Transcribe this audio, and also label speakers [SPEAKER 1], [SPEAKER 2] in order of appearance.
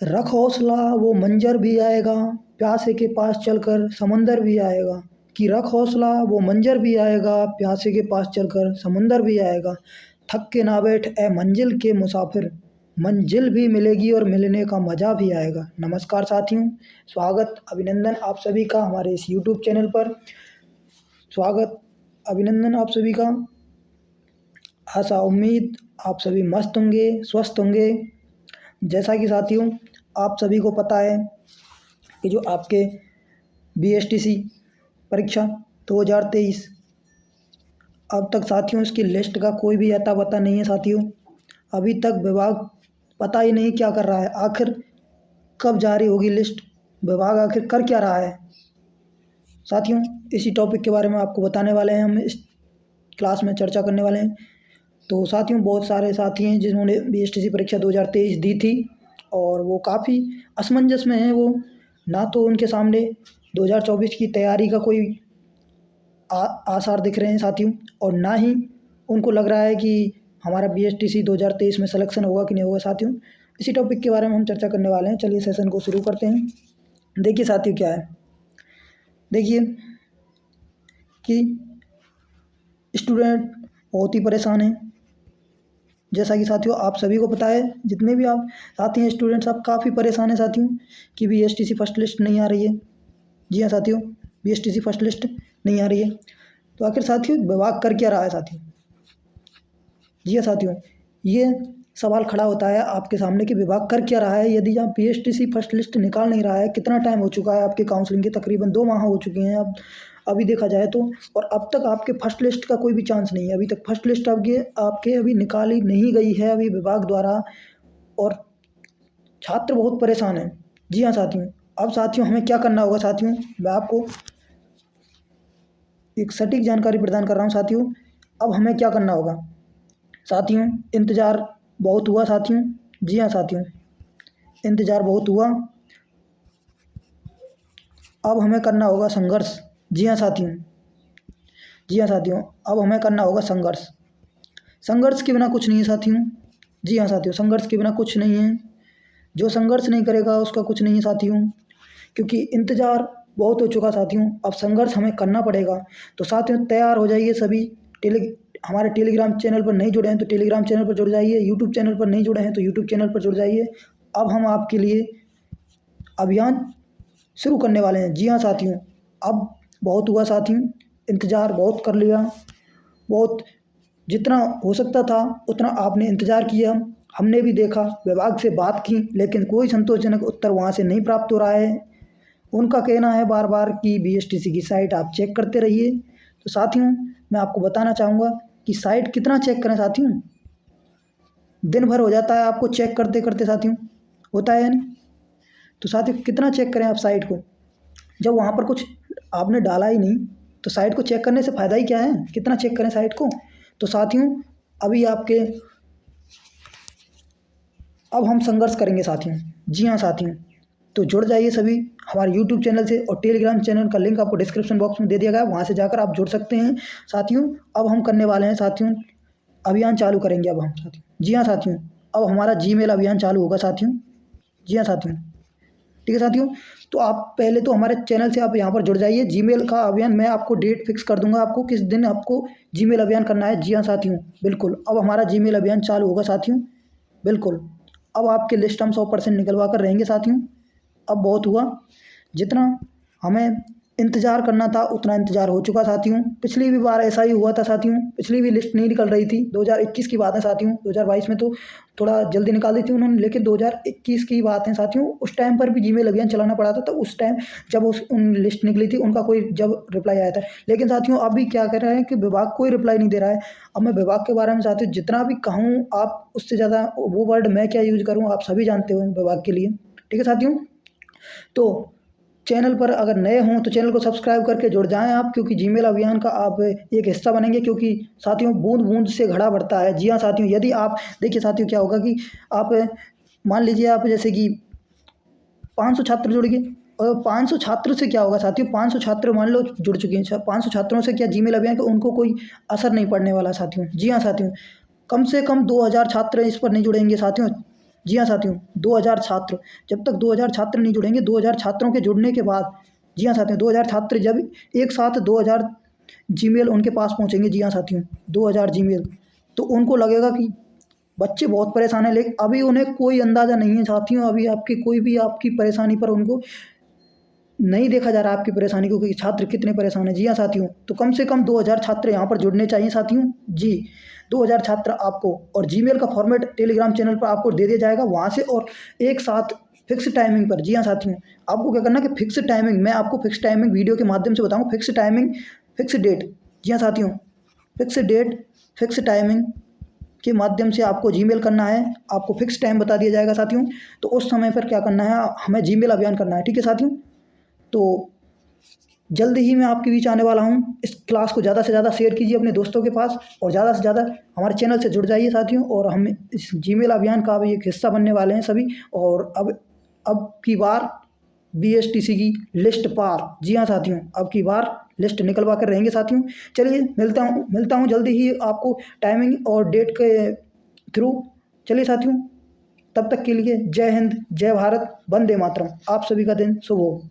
[SPEAKER 1] रख हौसला वो मंजर भी आएगा, प्यासे के पास चलकर समंदर भी आएगा। कि रख हौसला वो मंजर भी आएगा, प्यासे के पास चलकर समंदर भी आएगा। थक के ना बैठ ए मंजिल के मुसाफिर, मंजिल भी मिलेगी और मिलने का मज़ा भी आएगा। नमस्कार साथियों, स्वागत अभिनंदन आप सभी का हमारे इस यूट्यूब चैनल पर। स्वागत अभिनंदन आप सभी का। आशा उम्मीद आप सभी मस्त होंगे, स्वस्थ होंगे। जैसा कि साथियों आप सभी को पता है कि जो आपके बीएसटीसी परीक्षा 2023 अब तक साथियों इसकी लिस्ट का कोई भी अता पता नहीं है साथियों। अभी तक विभाग पता ही नहीं क्या कर रहा है, आखिर कब जारी होगी लिस्ट, विभाग आखिर कर क्या रहा है। साथियों इसी टॉपिक के बारे में आपको बताने वाले हैं, हम इस क्लास में चर्चा करने वाले हैं। तो साथियों बहुत सारे साथी हैं जिन्होंने बीएसटीसी परीक्षा 2023 दी थी और वो काफ़ी असमंजस में हैं। वो ना तो उनके सामने 2024 की तैयारी का कोई आसार दिख रहे हैं साथियों, और ना ही उनको लग रहा है कि हमारा बीएसटीसी 2023 में सिलेक्शन होगा कि नहीं होगा। साथियों इसी टॉपिक के बारे में हम चर्चा करने वाले हैं। चलिए सेशन को शुरू करते हैं। देखिए साथियों क्या है, देखिए कि स्टूडेंट बहुत ही परेशान हैं। जैसा कि साथियों आप सभी को पता है, जितने भी आप साथी हैं स्टूडेंट्स, आप काफ़ी परेशान हैं साथियों कि बीएसटीसी फर्स्ट लिस्ट नहीं आ रही है। जी हाँ साथियों, बीएसटीसी फर्स्ट लिस्ट नहीं आ रही है। तो आखिर साथियों विभाग कर क्या रहा है साथियों। जी हाँ साथियों, ये सवाल खड़ा होता है आपके सामने कि विभाग कर क्या रहा है। यदि आप बीएसटीसी फर्स्ट लिस्ट निकाल नहीं रहा है, कितना टाइम हो चुका है आपके काउंसलिंग के, तकरीबन 2 माह हो चुके हैं अब अभी देखा जाए तो, और अब तक आपके फर्स्ट लिस्ट का कोई भी चांस नहीं है। अभी तक फर्स्ट लिस्ट आपके अभी निकाली नहीं गई है अभी विभाग द्वारा, और छात्र बहुत परेशान हैं। जी हाँ साथियों, अब साथियों हमें क्या करना होगा साथियों, मैं आपको एक सटीक जानकारी प्रदान कर रहा हूँ साथियों। अब हमें क्या करना होगा साथियों, इंतज़ार बहुत हुआ साथियों। जी हाँ साथियों, इंतज़ार बहुत हुआ, अब हमें करना होगा संघर्ष। जी हाँ साथियों, जी हाँ साथियों, अब हमें करना होगा संघर्ष। संघर्ष के बिना कुछ नहीं है साथियों। जी हाँ साथियों, संघर्ष के बिना कुछ नहीं है। जो संघर्ष नहीं करेगा उसका कुछ नहीं है साथियों, क्योंकि इंतज़ार बहुत हो चुका साथियों, अब संघर्ष हमें करना पड़ेगा। तो साथियों तैयार हो जाइए सभी। हमारे टेलीग्राम चैनल पर नहीं जुड़े हैं तो टेलीग्राम चैनल पर जुड़ जाइए, यूट्यूब चैनल पर नहीं जुड़े हैं तो यूट्यूब चैनल पर जुड़ जाइए। अब हम आपके लिए अभियान शुरू करने वाले हैं। जी हाँ साथियों, अब बहुत हुआ साथियों, इंतज़ार बहुत कर लिया, बहुत जितना हो सकता था उतना आपने इंतज़ार किया। हमने भी देखा, विभाग से बात की, लेकिन कोई संतोषजनक उत्तर वहाँ से नहीं प्राप्त हो रहा है। उनका कहना है बार बार कि बीएसटीसी की साइट आप चेक करते रहिए। तो साथियों मैं आपको बताना चाहूँगा कि साइट कितना चेक करें साथियों, दिन भर हो जाता है आपको चेक करते करते साथियों, होता है या नहीं। तो साथियों कितना चेक करें आप साइट को, जब वहाँ पर कुछ आपने डाला ही नहीं तो साइट को चेक करने से फ़ायदा ही क्या है, कितना चेक करें साइट को। तो साथियों अभी आपके अब हम संघर्ष करेंगे साथियों। जी हाँ साथियों, तो जुड़ जाइए सभी हमारे यूट्यूब चैनल से, और टेलीग्राम चैनल का लिंक आपको डिस्क्रिप्शन बॉक्स में दे दिया गया है, वहाँ से जाकर आप जुड़ सकते हैं साथियों। अब हम करने वाले हैं साथियों, अभियान चालू करेंगे अब हम साथियों। जी हाँ साथियों, अब हमारा जीमेल अभियान चालू होगा साथियों। जी हाँ साथियों, ठीक है साथियों। तो आप पहले तो हमारे चैनल से आप यहाँ पर जुड़ जाइए। जीमेल का अभियान मैं आपको डेट फिक्स कर दूंगा, आपको किस दिन आपको जीमेल अभियान करना है। जी हाँ साथियों, बिल्कुल अब हमारा जीमेल अभियान चालू होगा साथियों, बिल्कुल। अब आपकी लिस्ट हम 100% निकलवा कर रहेंगे साथियों। अब बहुत हुआ, जितना हमें इंतज़ार करना था उतना इंतज़ार हो चुका साथियों। पिछली भी बार ऐसा ही हुआ था साथियों, पिछली भी लिस्ट नहीं निकल रही थी। 2021 की बात है साथियों, 2022 में तो थोड़ा जल्दी निकाल दी थी उन्होंने, लेकिन 2021 की बात है साथियों। उस टाइम पर भी जीमेल अभियान चलाना पड़ा था, तो उस टाइम जब उन लिस्ट निकली थी उनका कोई जब रिप्लाई आया था। लेकिन साथियों अभी क्या कर रहे हैं कि विभाग कोई रिप्लाई नहीं दे रहा है। अब मैं विभाग के बारे में साथियों जितना भी कहूँ, आप उससे ज़्यादा वो वर्ड मैं क्या यूज़ करूँ आप सभी जानते हो विभाग के लिए, ठीक है साथियों। तो चैनल पर अगर नए हों तो चैनल को सब्सक्राइब करके जुड़ जाएं आप, क्योंकि जीमेल अभियान का आप एक हिस्सा बनेंगे, क्योंकि साथियों बूंद बूंद से घड़ा भरता है। जी हाँ साथियों, यदि आप देखिए साथियों क्या होगा कि आप मान लीजिए आप जैसे कि 500 छात्र जुड़ गए, और 500 छात्र से क्या होगा साथियों, 500 छात्र मान लो जुड़ चुके हैं, 500 छात्रों से क्या जीमेल अभियान का उनको कोई असर नहीं पड़ने वाला साथियों। जी हाँ साथियों, कम से कम 2000 छात्र इस पर नहीं जुड़ेंगे साथियों, जी हाँ साथियों, 2000 छात्र, जब तक 2000 छात्र नहीं जुड़ेंगे, 2000 छात्रों के जुड़ने के बाद, जी हाँ साथियों, 2000 छात्र जब एक साथ 2000 जीमेल उनके पास पहुँचेंगे, जी हाँ साथियों, 2000 जीमेल, तो उनको लगेगा कि बच्चे बहुत परेशान हैं, लेकिन अभी उन्हें कोई अंदाज़ा नहीं है साथियों, अभी आपकी कोई भी आपकी परेशानी पर उनको नहीं देखा जा रहा है आपकी परेशानी को कि छात्र कितने परेशान हैं। जी हाँ साथियों, तो कम से कम 2000 छात्र यहाँ पर जुड़ने चाहिए साथियों। जी, 2000 छात्र आपको, और जीमेल का फॉर्मेट टेलीग्राम चैनल पर आपको दे दिया जाएगा वहाँ से, और एक साथ फिक्स टाइमिंग पर। जी हाँ साथियों, आपको क्या करना है कि फिक्स टाइमिंग, मैं आपको फिक्स टाइमिंग वीडियो के माध्यम से बताऊँगा, फिक्स टाइमिंग, फिक्स डेट। जी हाँ साथियों, फिक्स डेट, फिक्स टाइमिंग के माध्यम से आपको जीमेल करना है, आपको फिक्स टाइम बता दिया जाएगा साथियों। तो उस समय पर क्या करना है, हमें जीमेल अभियान करना है, ठीक है साथियों। तो जल्द ही मैं आपके बीच आने वाला हूँ। इस क्लास को ज़्यादा से ज़्यादा शेयर कीजिए अपने दोस्तों के पास, और ज़्यादा से ज़्यादा हमारे चैनल से जुड़ जाइए साथियों। और हम इस जीमेल अभियान का भी एक हिस्सा बनने वाले हैं सभी। और अब की बार बीएसटीसी की लिस्ट पार। जी हाँ साथियों, अब की बार लिस्ट निकलवा कर रहेंगे साथियों। चलिए, मिलता हूँ जल्दी ही आपको टाइमिंग और डेट के थ्रू। चलिए साथियों, तब तक के लिए जय हिंद, जय भारत, वंदे मातरम। आप सभी का दिन शुभ हो।